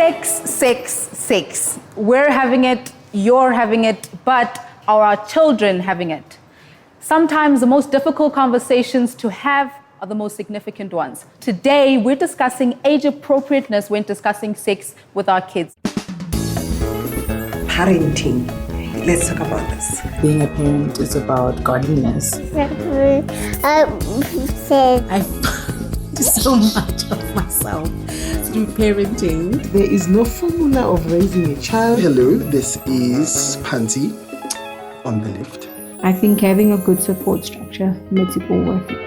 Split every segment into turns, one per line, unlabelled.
Sex. We're having it, you're having it, but are our children having it? Sometimes the most difficult conversations to have are the most significant ones. Today, we're discussing age appropriateness when discussing sex with our kids.
Parenting. Let's talk about this.
Being a parent is about godliness. I find so much of myself through parenting.
There is no formula of raising a child.
Hello, this is Panti on the left.
I think having a good support structure makes it all worth it.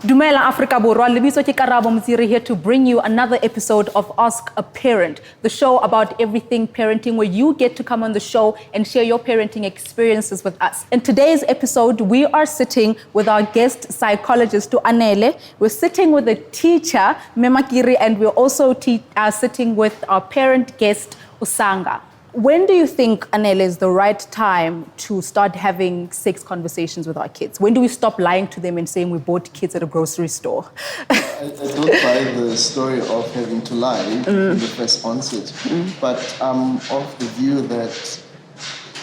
Dumela Africa Borwa, lebitso ke Karabo Mziri here to bring you another episode of Ask a Parent, the show about everything parenting, where you get to come on the show and share your parenting experiences with us. In today's episode, we are sitting with our guest psychologist, Anele. We're sitting with a teacher, Memakiri, and we're also sitting with our parent guest, Usanga. When do you think, Anele, is the right time to start having sex conversations with our kids? When do we stop lying to them and saying we bought kids at a grocery store?
I don't buy the story of having to lie in the first onset, but I'm of the view that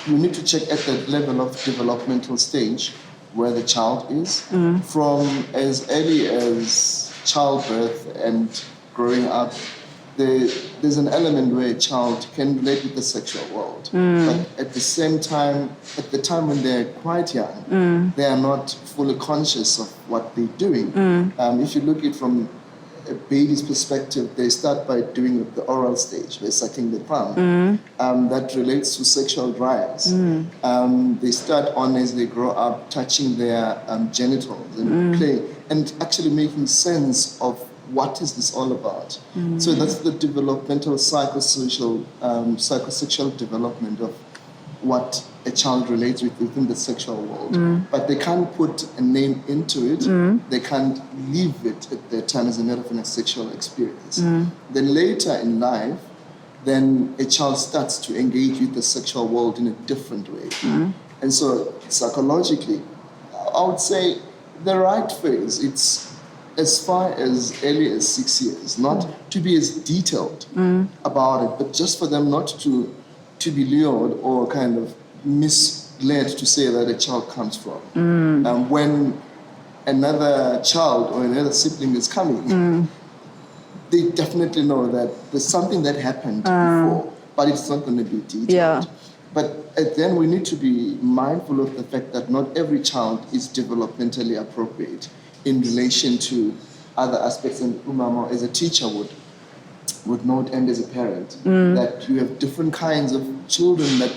you need to check at the level of developmental stage where the child is, from as early as childbirth and growing up. There's an element where a child can relate with the sexual world, but at the same time, at the time when they're quite young, they are not fully conscious of what they're doing. If you look at it from a baby's perspective, they start by doing the oral stage, they're sucking the thumb. That relates to sexual drives. They start on as they grow up, touching their genitals and play, and actually making sense of what is this all about? So that's the developmental psychosexual development of what a child relates with within the sexual world. But they can't put a name into it. They can't leave it at their time as a matter of a sexual experience. Then later in life, then a child starts to engage with the sexual world in a different way. And so psychologically, I would say the right phase, it's as far as early as 6 years, not to be as detailed about it, but just for them not to be lured or kind of misled to say that a child comes from. When another child or another sibling is coming, they definitely know that there's something that happened before, but it's not going to be detailed.
Yeah.
But then we need to be mindful of the fact that not every child is developmentally appropriate in relation to other aspects. And Umama, as a teacher, would note, and as a parent, that you have different kinds of children that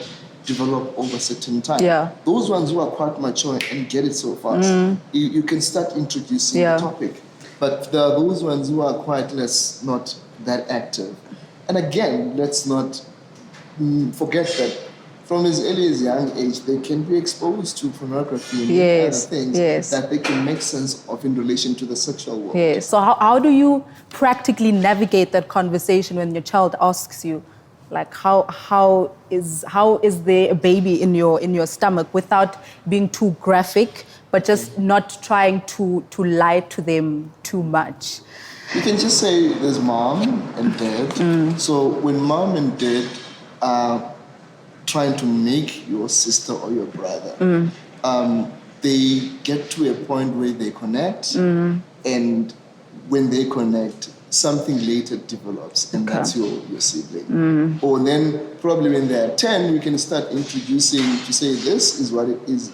develop over a certain time.
Yeah.
Those ones who are quite mature and get it so fast, you can start introducing the topic. But there are those ones who are quite less, not that active. And again, let's not forget that from as early as young age, they can be exposed to pornography and other things that they can make sense of in relation to the sexual world.
Yes. So how do you practically navigate that conversation when your child asks you, like, how is there a baby in your stomach, without being too graphic, but just not trying to lie to them too much?
You can just say there's mom and dad. So when mom and dad are trying to make your sister or your brother, they get to a point where they connect, and when they connect, something later develops, and that's your sibling. Or then probably when they're 10, we can start introducing to say this is what it is.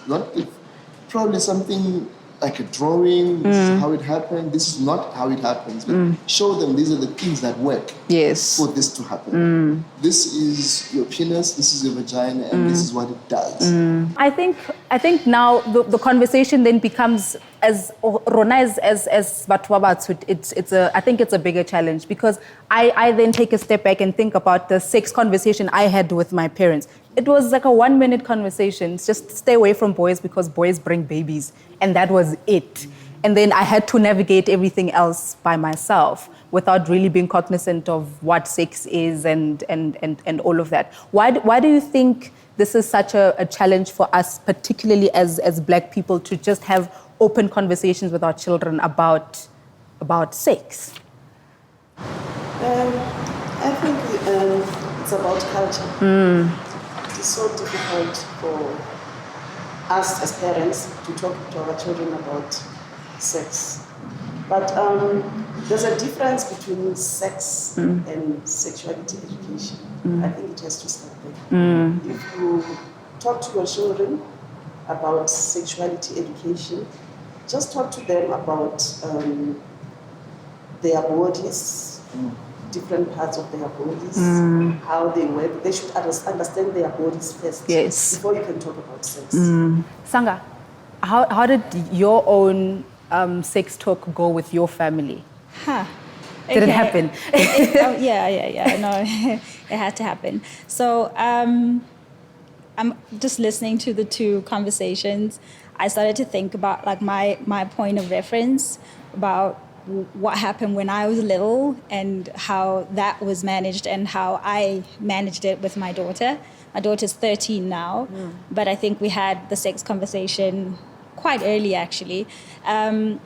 Probably something like a drawing, this is how it happened, this is not how it happens. But show them these are the things that work for this to happen. This is your penis, this is your vagina, and this is what it does.
I think now the conversation then becomes, as Rona as Batwabatsu, I think it's a bigger challenge, because I then take a step back and think about the sex conversation I had with my parents. It was like a 1-minute conversation. Just stay away from boys because boys bring babies. And that was it. And then I had to navigate everything else by myself without really being cognizant of what sex is and all of that. Why do you think this is such a challenge for us, particularly as Black people, to just have open conversations with our children about sex?
I think it's about culture. It is so difficult for us as parents to talk to our children about sex. But there's a difference between sex and sexuality education. I think it has to start there. If you talk to your children about sexuality education, just talk to them about their bodies, different parts of their bodies, how they work. They should understand their bodies first before you can talk about sex.
Sanga, how did your own sex talk go with your family? Did it happen?
Yeah. No, it had to happen. So I'm just listening to the two conversations. I started to think about like my point of reference about what happened when I was little and how that was managed and how I managed it with my daughter. My daughter's 13 now, but I think we had the sex conversation quite early actually. And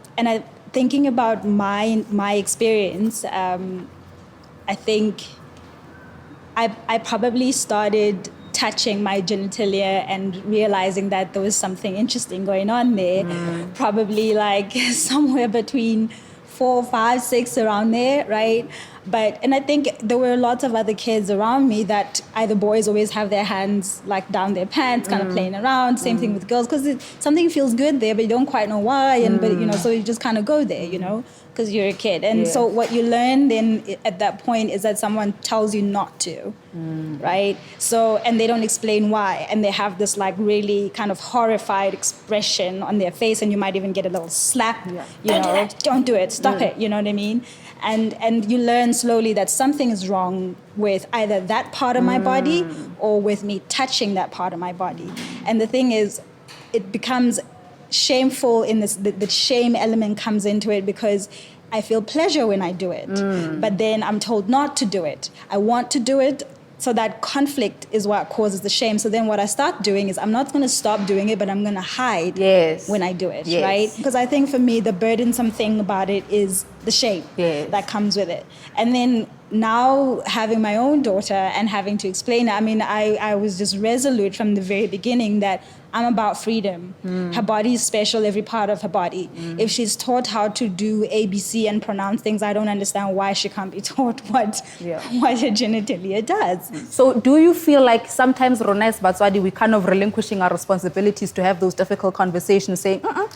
thinking about my experience, I think I probably started touching my genitalia and realizing that there was something interesting going on there, probably like somewhere between 4, 5, 6 around there, right? And I think there were lots of other kids around me that either boys always have their hands like down their pants, kind of playing around. Same thing with girls, because something feels good there, but you don't quite know why. But so you just kind of go there, because you're a kid. And so what you learn then at that point is that someone tells you not to, right? So, and they don't explain why. And they have this like really kind of horrified expression on their face, and you might even get a little slap, don't do it, stop it, you know what I mean? And you learn slowly that something is wrong with either that part of my body or with me touching that part of my body. And the thing is, it becomes shameful in this, the shame element comes into it because I feel pleasure when I do it. But then I'm told not to do it. I want to do it. So that conflict is what causes the shame. So then what I start doing is I'm not going to stop doing it, but I'm going to hide when I do it, right? Because I think for me, the burdensome thing about it is the shame that comes with it. And then now having my own daughter and having to explain it, I mean, I was just resolute from the very beginning that I'm about freedom. Her body is special, every part of her body. If she's taught how to do ABC and pronounce things, I don't understand why she can't be taught what her genitalia does.
So do you feel like sometimes, Rona as Batswadi, we're kind of relinquishing our responsibilities to have those difficult conversations, saying, how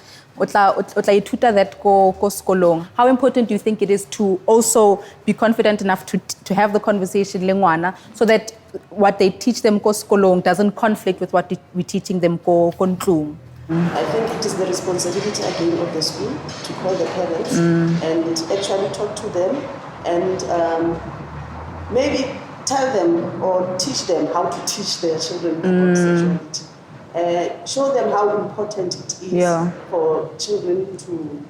important do you think it is to also be confident enough to have the conversation so that what they teach them ko skolong doesn't conflict with what we're teaching them ko ntlung?
I think it is the responsibility again of the school to call the parents and actually talk to them and maybe tell them or teach them how to teach their children about sexuality. Show them how important it is for children to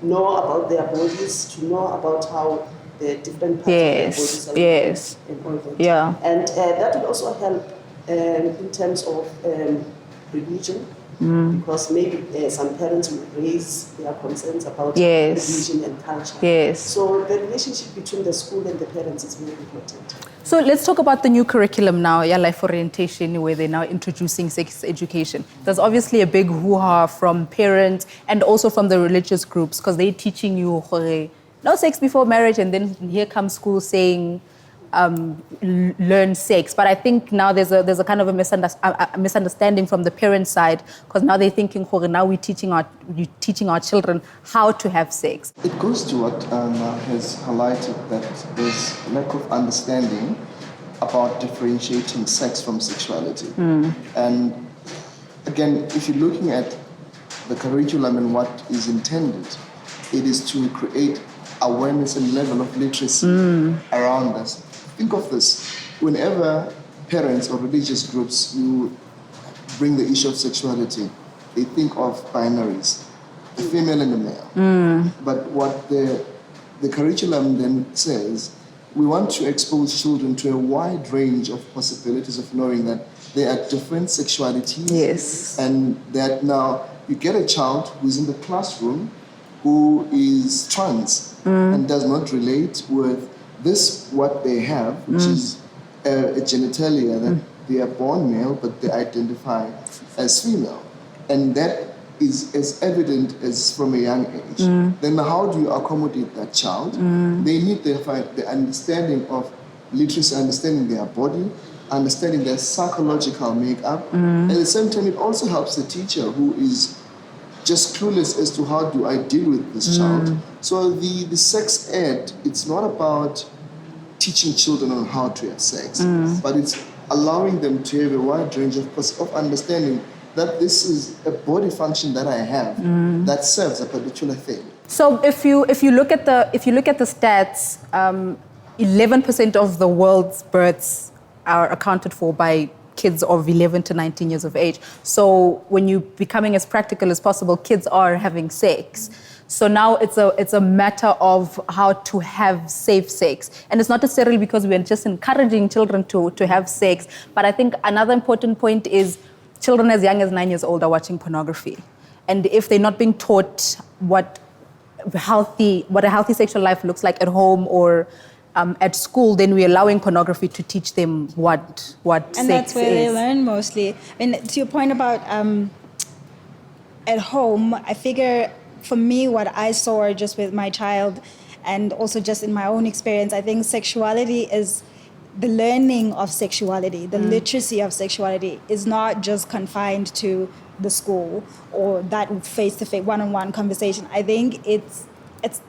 know about their bodies, to know about how the different parts of their bodies are and all that. And that will also help in terms of religion, because maybe some parents will raise their concerns about religion and culture. So the relationship between the school and the parents is very important.
So let's talk about the new curriculum now, life orientation, where they're now introducing sex education. There's obviously a big hoo-ha from parents and also from the religious groups, because they're teaching you no sex before marriage, and then here comes school saying learn sex. But I think now there's a kind of a misunderstanding from the parent side, because now they're thinking now we're teaching our children how to have sex.
It goes to what has highlighted, that there's a lack of understanding about differentiating sex from sexuality. And again, if you're looking at the curriculum and what is intended, it is to create awareness and level of literacy around this. Think of this: whenever parents or religious groups you bring the issue of sexuality, they think of binaries, the female and the male. But what the curriculum then says, we want to expose children to a wide range of possibilities of knowing that there are different sexualities, and that now you get a child who's in the classroom who is trans and does not relate with this, what they have, which is a genitalia that they are born male, but they identify as female. And that is as evident as from a young age. Then how do you accommodate that child? They need the understanding of literacy, understanding their body, understanding their psychological makeup. At the same time, it also helps the teacher who is just clueless as to how do I deal with this child. So the sex ed, it's not about teaching children on how to have sex, but it's allowing them to have a wide range of understanding that this is a body function that I have that serves a particular thing.
So if you look at the stats, 11% of the world's births are accounted for by kids of 11 to 19 years of age. So when you're becoming as practical as possible, kids are having sex. So now it's a matter of how to have safe sex. And it's not necessarily because we're just encouraging children to have sex, but I think another important point is children as young as 9 years old are watching pornography. And if they're not being taught what a healthy sexual life looks like at home or at school, then we're allowing pornography to teach them what sex is.
And that's where they learn mostly. And to your point about at home, I figure for me, what I saw just with my child and also just in my own experience, I think sexuality is the learning of sexuality, the literacy of sexuality is not just confined to the school or that face-to-face, one-on-one conversation. I think it's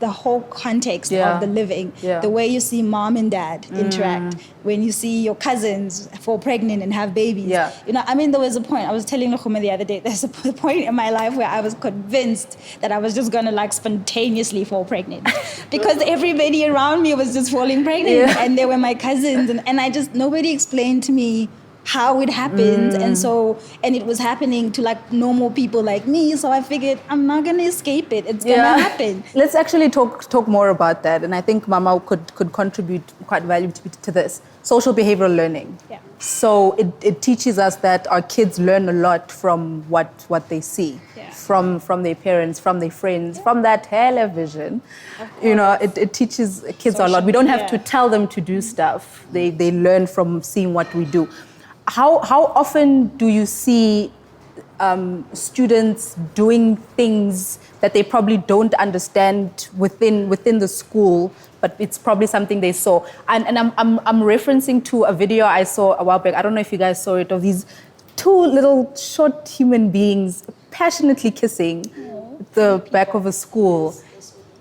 the whole context of the living, the way you see mom and dad interact, when you see your cousins fall pregnant and have babies. You know, I mean, there was a point, I was telling Lukhuma the other day, there's a point in my life where I was convinced that I was just gonna like spontaneously fall pregnant because everybody around me was just falling pregnant and they were my cousins and I just, nobody explained to me how it happens and it was happening to like normal people like me, so I figured I'm not gonna escape it, it's gonna happen.
Let's actually talk more about that, and I think Mama could contribute quite valuably to this. Social behavioral learning. So it teaches us that our kids learn a lot from what they see, from their parents, from their friends, from that television. You know, it teaches kids a lot. We don't have to tell them to do stuff. They learn from seeing what we do. How often do you see students doing things that they probably don't understand within the school, but it's probably something they saw? And I'm referencing to a video I saw a while back. I don't know if you guys saw it, of these two little short human beings passionately kissing at the back of a school.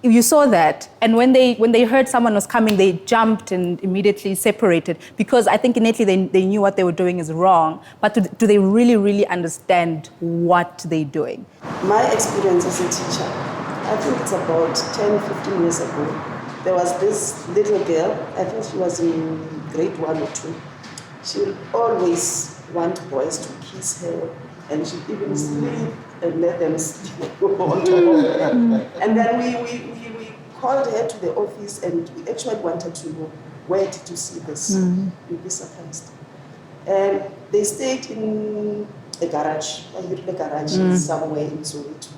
You saw that, and when they heard someone was coming, they jumped and immediately separated because I think innately they knew what they were doing is wrong, but do they really, really understand what they're doing?
My experience as a teacher, I think it's about 10, 15 years ago, there was this little girl, I think she was in grade 1 or 2. She would always want boys to kiss her, and she'd even sleep and let them sleep on top of her. And then we called her to the office and we actually wanted to know, where did you see this? You'd be surprised. And they stayed in a garage, a garage somewhere in Soweto.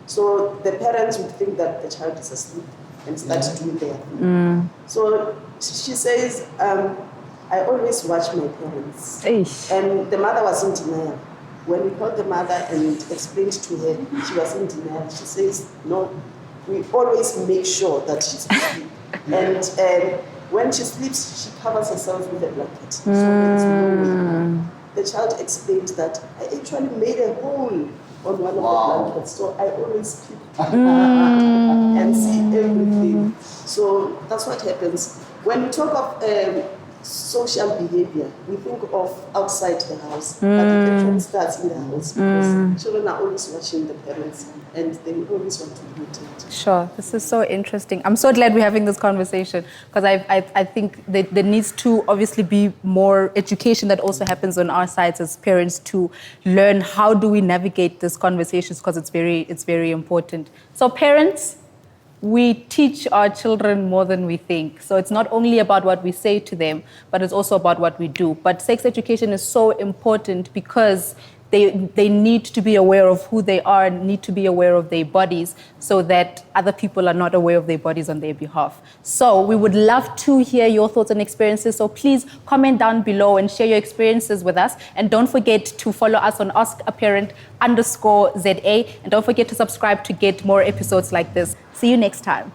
So the parents would think that the child is asleep and start doing their thing. So she says, I always watch my parents.
Eish.
And the mother was in denial. When we called the mother and explained to her, she was in denial. She says, no, we always make sure that she's asleep. And when she sleeps, she covers herself with a blanket. So it's no way. The child explained that I actually made a hole on one of the blankets, so I always peep and see everything. So that's what happens. When we talk of social behavior, we think of outside the house, but it actually starts in the house because children are always watching the parents and they always want to imitate.
Sure, this is so interesting. I'm so glad we're having this conversation because I think there needs to obviously be more education that also happens on our sides as parents to learn how do we navigate these conversations because it's very important. So parents, we teach our children more than we think. So it's not only about what we say to them, but it's also about what we do. But sex education is so important because they need to be aware of who they are, need to be aware of their bodies so that other people are not aware of their bodies on their behalf. So we would love to hear your thoughts and experiences. So please comment down below and share your experiences with us. And don't forget to follow us on AskAParent_ZA. And don't forget to subscribe to get more episodes like this. See you next time.